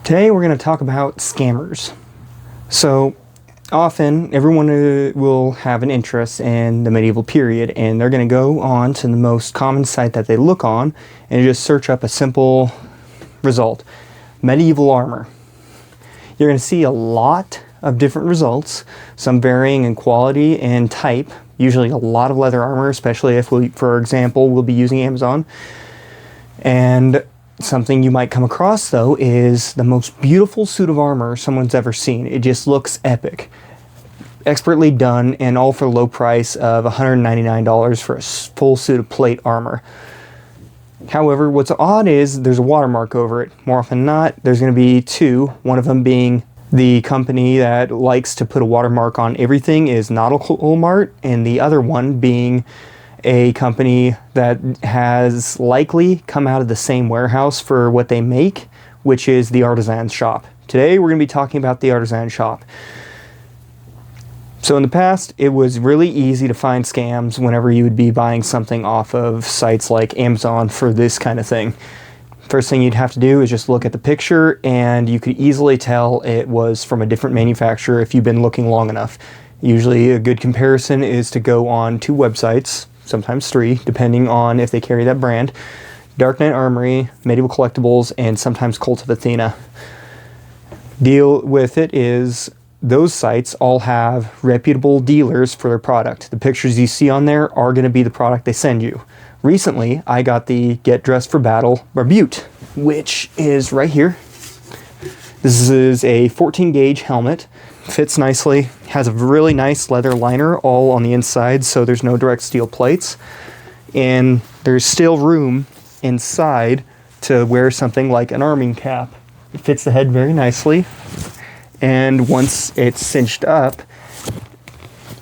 Today we're going to talk about scammers. So often everyone will have an interest in the medieval period, and they're going to go on to the most common site that they look on and just search up a simple result: medieval armor. You're going to see a lot of different results, some varying in quality and type, usually a lot of leather armor, especially if we, for example, we'll be using Amazon. And something you might come across, though, is the most beautiful suit of armor someone's ever seen. It just looks epic. Expertly done, and all for a low price of $199 for a full suit of plate armor. However, what's odd is there's a watermark over it. More often than not, there's going to be two. One of them being the company that likes to put a watermark on everything is Nautical Mart, and the other one being a company that has likely come out of the same warehouse for what they make, which is the Artisan Shop. Today we're going to be talking about the Artisan Shop. So in the past, it was really easy to find scams whenever you would be buying something off of sites like Amazon for this kind of thing. First thing you'd have to do is just look at the picture, and you could easily tell it was from a different manufacturer if you've been looking long enough. Usually a good comparison is to go on two websites, sometimes three, depending on if they carry that brand: Dark Knight Armory, Medieval Collectibles, and sometimes Cult of Athena. Deal with it is those sites all have reputable dealers for their product. The pictures you see on there are going to be the product they send you. Recently, I got the Get Dressed for Battle Barbute, which is right here. This is a 14 gauge helmet. Fits nicely, has a really nice leather liner all on the inside, so there's no direct steel plates, and there's still room inside to wear something like an arming cap. It fits the head very nicely, and once it's cinched up,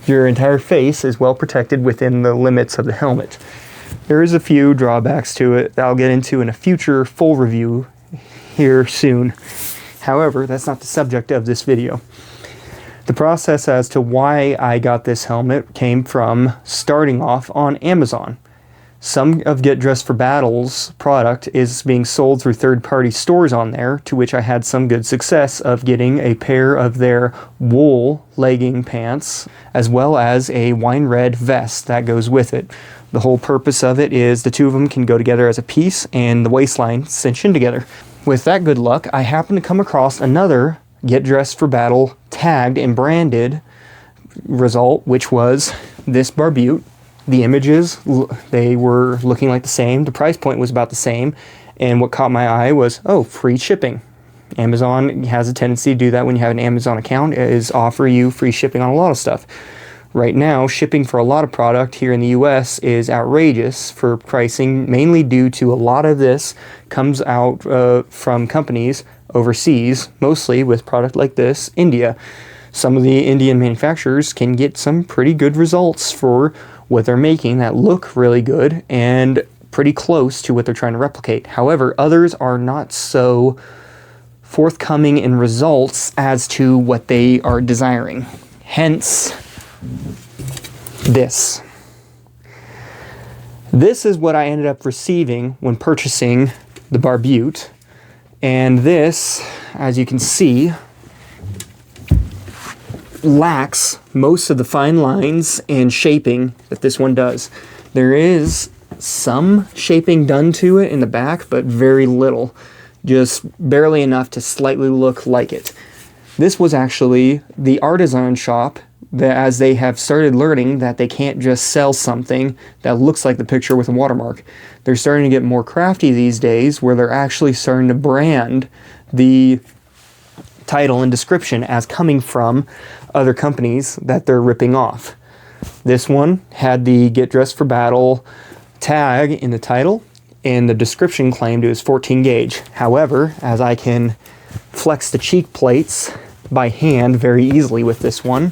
your entire face is well protected within the limits of the helmet. There is a few drawbacks to it that I'll get into in a future full review here soon. However, that's not the subject of this video. The process as to why I got this helmet came from starting off on Amazon. Some of Get Dressed for Battle's product is being sold through third-party stores on there, to which I had some good success of getting a pair of their wool legging pants, as well as a wine red vest that goes with it. The whole purpose of it is the two of them can go together as a piece, and the waistline cinch in together. With that good luck, I happened to come across another Get Dressed for Battle tagged and branded result, which was this Barbute. The images, they were looking like the same. The price point was about the same. And what caught my eye was, oh, free shipping. Amazon has a tendency to do that when you have an Amazon account, is offer you free shipping on a lot of stuff. Right now, shipping for a lot of product here in the US is outrageous for pricing, mainly due to a lot of this comes out from companies overseas, mostly with product like this, India. Some of the Indian manufacturers can get some pretty good results for what they're making that look really good and pretty close to what they're trying to replicate. However, others are not so forthcoming in results as to what they are desiring. Hence, this. This is what I ended up receiving when purchasing the Barbute. And this, as you can see, lacks most of the fine lines and shaping that this one does. There is some shaping done to it in the back, but very little. Just barely enough to slightly look like it. This was actually the Artisan Shop, that as they have started learning that they can't just sell something that looks like the picture with a watermark. They're starting to get more crafty these days, where they're actually starting to brand the title and description as coming from other companies that they're ripping off. This one had the Get Dressed for Battle tag in the title, and the description claimed it was 14 gauge. However, as I can flex the cheek plates by hand very easily with this one,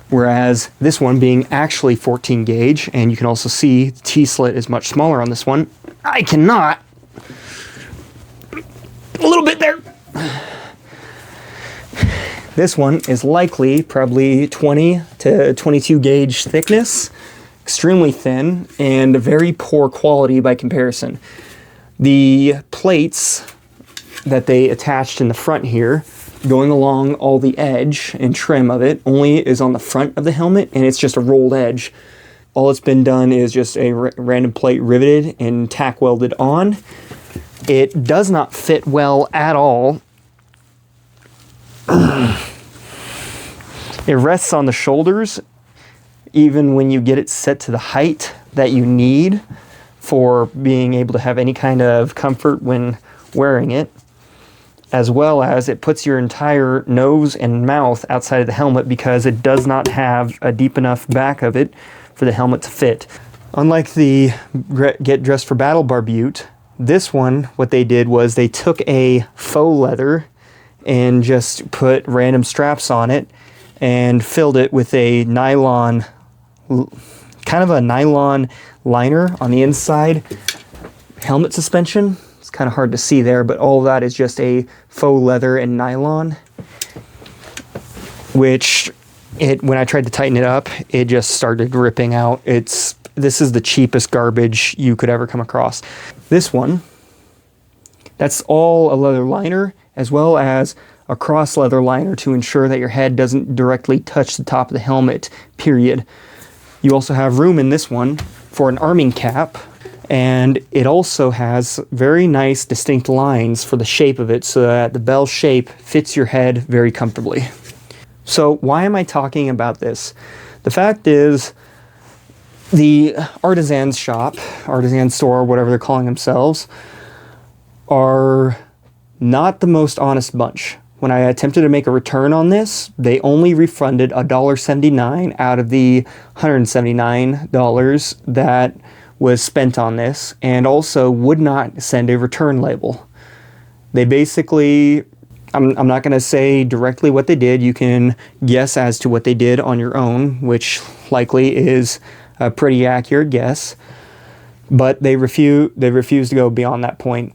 whereas this one being actually 14 gauge, and you can also see the T-slit is much smaller on this one, I cannot. A little bit there. This one is likely probably 20 to 22 gauge thickness, extremely thin, and very poor quality by comparison. The plates that they attached in the front here, going along all the edge and trim of it, only is on the front of the helmet, and it's just a rolled edge. All it's been done is just a random plate riveted and tack welded on. It does not fit well at all. It rests on the shoulders, even when you get it set to the height that you need for being able to have any kind of comfort when wearing it, as well as it puts your entire nose and mouth outside of the helmet because it does not have a deep enough back of it for the helmet to fit. Unlike the Get Dressed for Battle Barbute, this one, what they did was they took a faux leather and just put random straps on it and filled it with a nylon, kind of a nylon liner on the inside helmet suspension. It's kind of hard to see there, but all of that is just a faux leather and nylon, which when I tried to tighten it up, it just started ripping out. This is the cheapest garbage you could ever come across. This one, that's all a leather liner, as well as a cross leather liner to ensure that your head doesn't directly touch the top of the helmet, period. You also have room in this one for an arming cap, and it also has very nice distinct lines for the shape of it so that the bell shape fits your head very comfortably. So why am I talking about this? The fact is, the artisan shop, artisan store, whatever they're calling themselves, are not the most honest bunch. When I attempted to make a return on this, they only refunded $1.79 out of the $179 that was spent on this, and also would not send a return label. They basically, I'm not going to say directly what they did. You can guess as to what they did on your own, which likely is a pretty accurate guess. But they refuse to go beyond that point.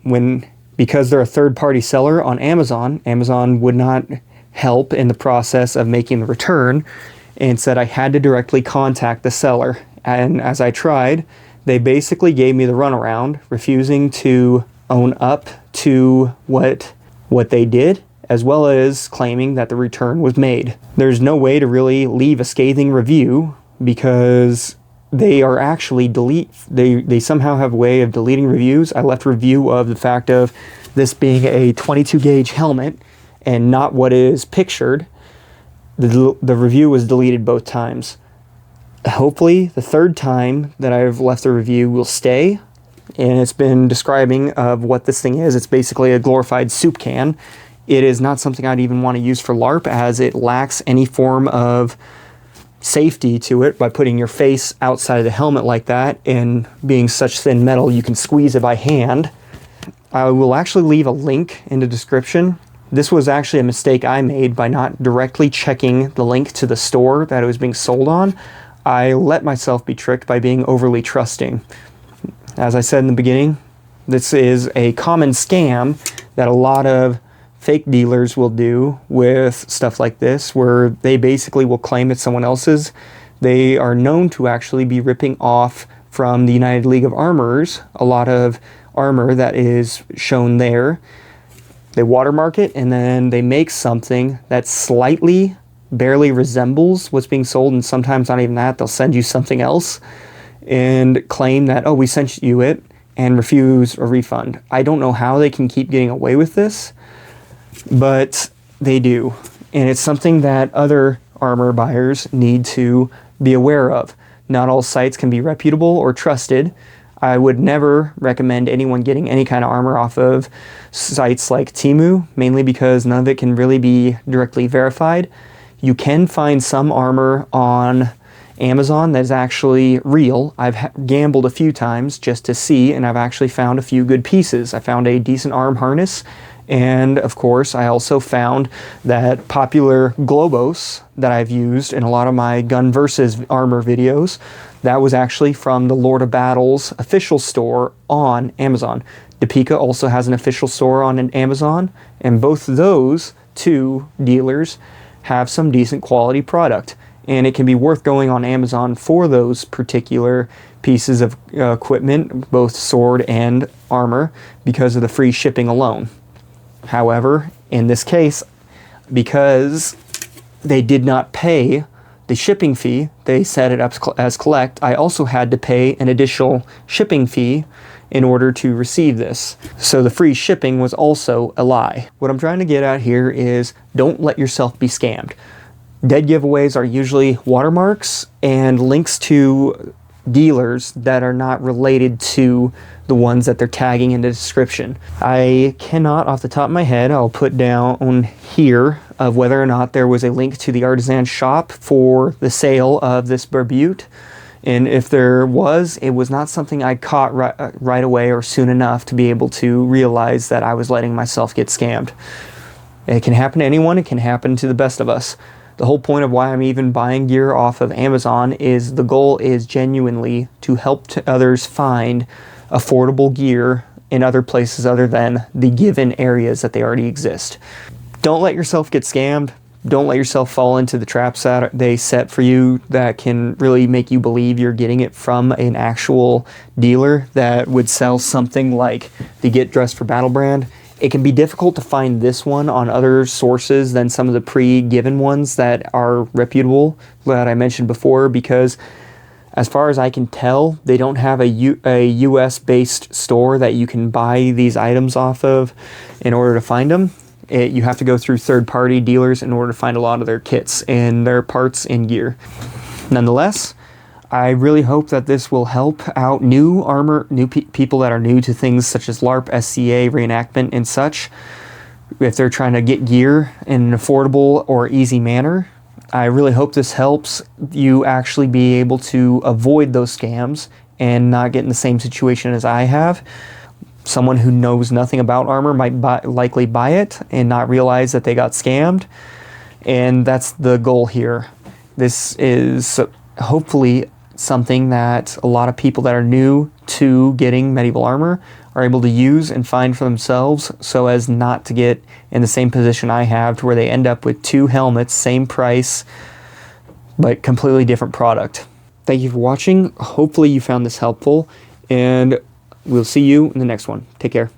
Because they're a third-party seller on Amazon, Amazon would not help in the process of making the return, and said I had to directly contact the seller. And as I tried, they basically gave me the runaround, refusing to own up to what they did, as well as claiming that the return was made. There's no way to really leave a scathing review because they are actually they somehow have a way of deleting reviews. I left a review of the fact of this being a 22 gauge helmet and not what is pictured. The review was deleted both times. Hopefully the third time that I've left a review will stay, and it's been describing of what this thing is. It's basically a glorified soup can. It is not something I'd even want to use for LARP, as it lacks any form of safety to it by putting your face outside of the helmet like that, and being such thin metal you can squeeze it by hand. I will actually leave a link in the description. This was actually a mistake I made by not directly checking the link to the store that it was being sold on. I let myself be tricked by being overly trusting. As I said in the beginning, this is a common scam that a lot of fake dealers will do with stuff like this, where they basically will claim it's someone else's. They are known to actually be ripping off from the United League of Armorers a lot of armor that is shown there. They watermark it, and then they make something that slightly, barely resembles what's being sold, and sometimes not even that. They'll send you something else and claim that, oh, we sent you it, and refuse a refund. I don't know how they can keep getting away with this, but they do. And it's something that other armor buyers need to be aware of. Not all sites can be reputable or trusted. I would never recommend anyone getting any kind of armor off of sites like Temu, mainly because none of it can really be directly verified. You can find some armor on Amazon that is actually real. I've gambled a few times just to see, and I've actually found a few good pieces. I found a decent arm harness, and of course I also found that popular Globos that I've used in a lot of my gun versus armor videos. That was actually from the Lord of Battles official store on Amazon. Depika also has an official store on Amazon, and both of those two dealers have some decent quality product. And it can be worth going on Amazon for those particular pieces of equipment, both sword and armor, because of the free shipping alone. However, in this case, because they did not pay the shipping fee, they set it up as collect, I also had to pay an additional shipping fee in order to receive this. So the free shipping was also a lie. What I'm trying to get at here is don't let yourself be scammed. Dead giveaways are usually watermarks and links to dealers that are not related to the ones that they're tagging in the description. I cannot, off the top of my head, I'll put down here of whether or not there was a link to the artisan shop for the sale of this Barbute. And if there was, it was not something I caught right away or soon enough to be able to realize that I was letting myself get scammed. It can happen to anyone, it can happen to the best of us. The whole point of why I'm even buying gear off of Amazon is the goal is genuinely to help others find affordable gear in other places other than the given areas that they already exist. Don't let yourself get scammed. Don't let yourself fall into the traps that they set for you that can really make you believe you're getting it from an actual dealer that would sell something like the Get Dressed for Battle brand. It can be difficult to find this one on other sources than some of the pre-given ones that are reputable that I mentioned before, because as far as I can tell, they don't have a US-based store that you can buy these items off of in order to find them. You have to go through third-party dealers in order to find a lot of their kits and their parts and gear. Nonetheless, I really hope that this will help out new people that are new to things such as LARP, SCA, reenactment, and such. If they're trying to get gear in an affordable or easy manner, I really hope this helps you actually be able to avoid those scams and not get in the same situation as I have. Someone who knows nothing about armor might likely buy it and not realize that they got scammed. And that's the goal here. This is hopefully something that a lot of people that are new to getting medieval armor are able to use and find for themselves so as not to get in the same position I have to where they end up with two helmets, same price, but completely different product. Thank you for watching. Hopefully you found this helpful, and we'll see you in the next one. Take care.